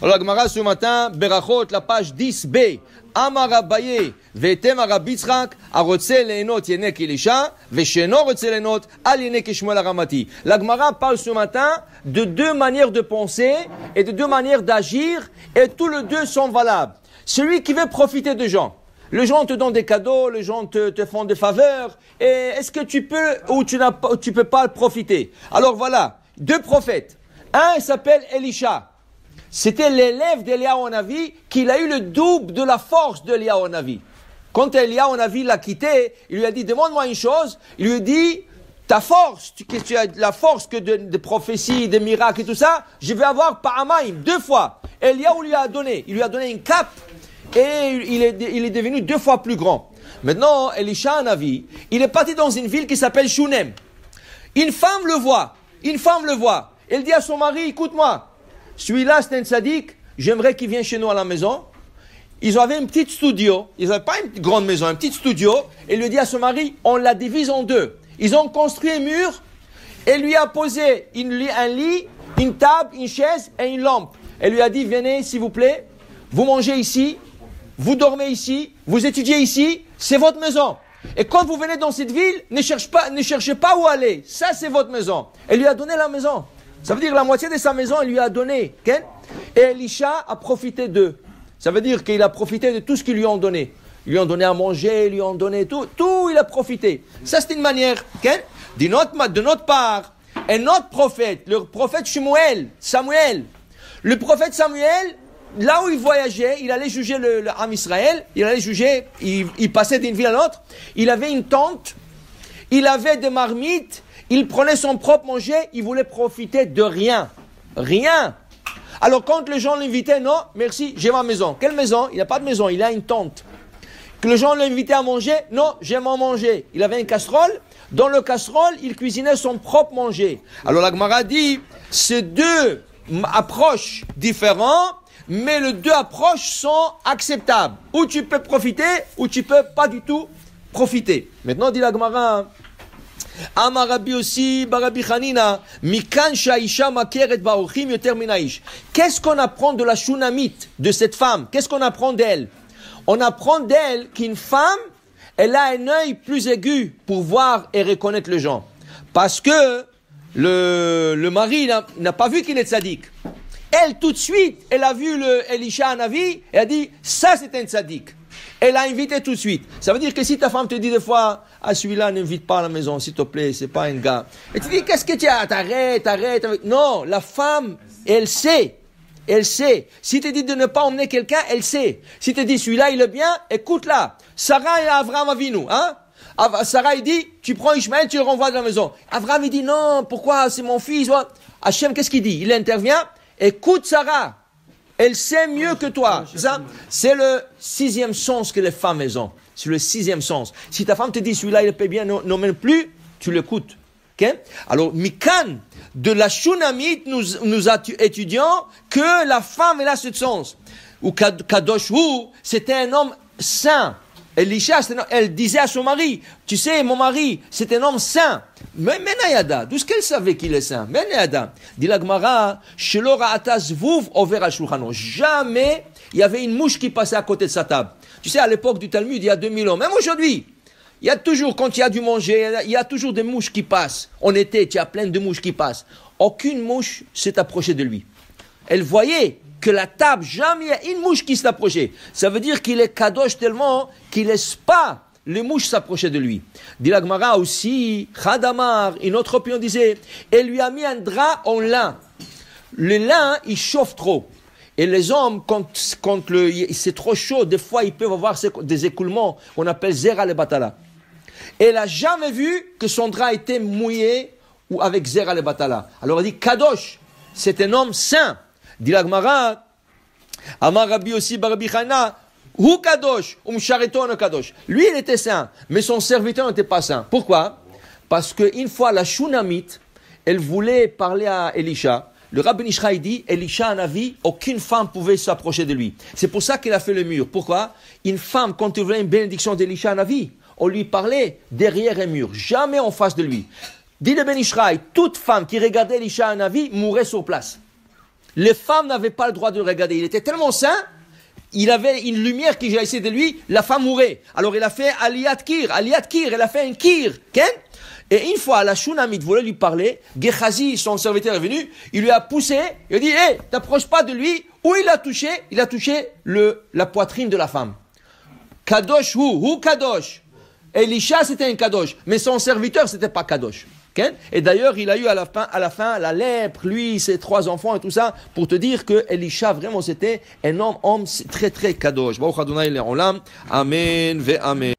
Alors, la Gemara ce matin, Berachot, la page 10b. Amar Abaye, ve'etem Rabbi Yitzchak, arotze le'enot yenek Elisha, ve'sheno rotze le'enot, al yenek Shmuel Aramati. La Gemara parle ce matin de deux manières de penser et de deux manières d'agir, et tous les deux sont valables. Celui qui veut profiter de gens. Les gens te donnent des cadeaux, les gens te font des faveurs, et est-ce que tu peux ou tu peux pas profiter? Alors voilà, deux prophètes. Un s'appelle Elisha. C'était l'élève d'Eliyahu Hanavi qu'il a eu le double de la force d'Eliyahu Hanavi. Quand Eliyahu Hanavi l'a quitté, il lui a dit, demande-moi une chose. Il lui a dit, ta force, tu as la force que de prophéties, de miracles et tout ça, je vais avoir Pa'amaim, 2 fois. Eliyahu lui a donné, il lui a donné une cape et il est devenu 2 fois plus grand. Maintenant, Elisha Hanavi, il est parti dans une ville qui s'appelle Shunem. Une femme le voit. Elle dit à son mari, écoute-moi, celui-là c'est un tzaddik, j'aimerais qu'il vienne chez nous à la maison. Ils avaient une petite studio, ils n'avaient pas une grande maison, un petit studio. Elle lui dit à son mari, on la divise en 2. Ils ont construit un mur et lui a posé un lit, une table, une chaise et une lampe. Elle lui a dit, venez s'il vous plaît, vous mangez ici, vous dormez ici, vous étudiez ici, c'est votre maison. Et quand vous venez dans cette ville, ne cherchez pas où aller. Ça, c'est votre maison. Elle lui a donné la maison. Ça veut dire la moitié de sa maison, elle lui a donné. Okay? Et Elisha a profité d'eux. Ça veut dire qu'il a profité de tout ce qu'ils lui ont donné. Ils lui ont donné à manger, ils lui ont donné tout. Tout, il a profité. Ça, c'est une manière. Okay? De notre part, un autre prophète, le prophète Samuel. Le prophète Samuel, là où il voyageait, il allait juger l'âme Israël. Il passait d'une ville à l'autre. Il avait une tente. Il avait des marmites. Il prenait son propre manger, il voulait profiter de rien. Rien. Alors quand les gens l'invitaient, non, merci, j'ai ma maison. Quelle maison? Il n'a pas de maison, il a une tente. Que les gens l'invitaient à manger, non, j'aime en manger. Il avait une casserole, dans le casserole, il cuisinait son propre manger. Alors la Gemara dit, c'est 2 approches différentes, mais les 2 approches sont acceptables. Ou tu peux profiter, ou tu peux pas du tout profiter. Maintenant, dit la Gemara, Amar Rabbi aussi, Barabi Hanina, Mikan Shaisha Makeret Baruchim Yoter Minaish. Qu'est-ce qu'on apprend de la Shunamite, de cette femme? Qu'est-ce qu'on apprend d'elle? On apprend d'elle qu'une femme, elle a un œil plus aigu pour voir et reconnaître les gens. Parce que le mari n'a pas vu qu'il est tzaddik. Elle, tout de suite, elle a vu Elisha Hanavi, elle a dit, ça c'est un tzaddik. Elle a invité tout de suite. Ça veut dire que si ta femme te dit des fois, ah celui-là n'invite pas à la maison, s'il te plaît, c'est pas un gars. Et tu dis, qu'est-ce que tu as? T'arrêtes. Non, la femme, elle sait. Si tu dis de ne pas emmener quelqu'un, elle sait. Si tu dis celui-là il est bien, écoute-la. Sarah et Avraham Avinu, hein? Sarah il dit, tu prends Ishmaël, tu le renvoies de la maison. Avraham il dit, non, pourquoi? C'est mon fils. Hachem, qu'est-ce qu'il dit? Il intervient, écoute Sarah. Elle sait mieux que toi. C'est le 6e sens que les femmes ont. C'est le 6e sens. Si ta femme te dit, celui-là, il paie bien, n'emmène plus, tu l'écoutes. Okay? Alors, Mikan, de la Shunamite, nous étudions que la femme, elle a ce sens. Ou Kadosh Hu, c'était un homme saint. Elisha, elle disait à son mari, tu sais, mon mari, c'est un homme saint. Mais Menayada, d'où est-ce qu'elle savait qu'il est saint? Menayada. Dit la Gemara, Shelo ra'ata zvuv over al shulchano. Jamais il y avait une mouche qui passait à côté de sa table. Tu sais, à l'époque du Talmud, il y a 2000 ans, même aujourd'hui, il y a toujours, quand il y a du manger, il y a toujours des mouches qui passent. En été, tu as plein de mouches qui passent. Aucune mouche s'est approchée de lui. Elle voyait que la table, jamais il y a une mouche qui s'est approchée. Ça veut dire qu'il est kadosh tellement qu'il laisse pas les mouches s'approcher de lui. Dit la Gemara aussi, Khadamar, une autre opinion disait, elle lui a mis un drap en lin. Le lin, il chauffe trop. Et les hommes, quand c'est trop chaud, des fois, ils peuvent avoir des écoulements qu'on appelle zera le batala. Elle n'a jamais vu que son drap était mouillé ou avec zera le batala. Alors elle dit, kadosh, c'est un homme saint. Dit la Gemara, Amar Rabbi aussi, Barabi Chana, Hu kadosh, shareton kadosh. Lui, il était saint, mais son serviteur n'était pas saint. Pourquoi? Parce qu'une fois, la Shunamite, elle voulait parler à Elisha. Le Rabbi Nishra dit, Elisha Hanavi, aucune femme pouvait s'approcher de lui. C'est pour ça qu'il a fait le mur. Pourquoi? Une femme, quand il voulait une bénédiction d'Elisha Hanavi, on lui parlait derrière un mur, jamais en face de lui. Dit le Ben Ishraï, toute femme qui regardait Elisha Hanavi mourait sur place. Les femmes n'avaient pas le droit de le regarder. Il était tellement saint, il avait une lumière qui jaillissait de lui, la femme mourait. Alors il a fait Aliyat Kir, il a fait un Kir, Ken. Et une fois, la Shunamite voulait lui parler, Gehazi, son serviteur, est venu, il lui a poussé, il a dit, hé, t'approches pas de lui. Où il a touché la poitrine de la femme. Kadosh hu Kadosh. Elisha, c'était un Kadosh, mais son serviteur, c'était pas Kadosh. Okay? Et d'ailleurs, il a eu à la fin la lèpre, lui, ses 3 enfants et tout ça, pour te dire que Elisha, vraiment, c'était un homme très, très Kadosh. Baruch Adonai Le'olam. Amen ve Amen.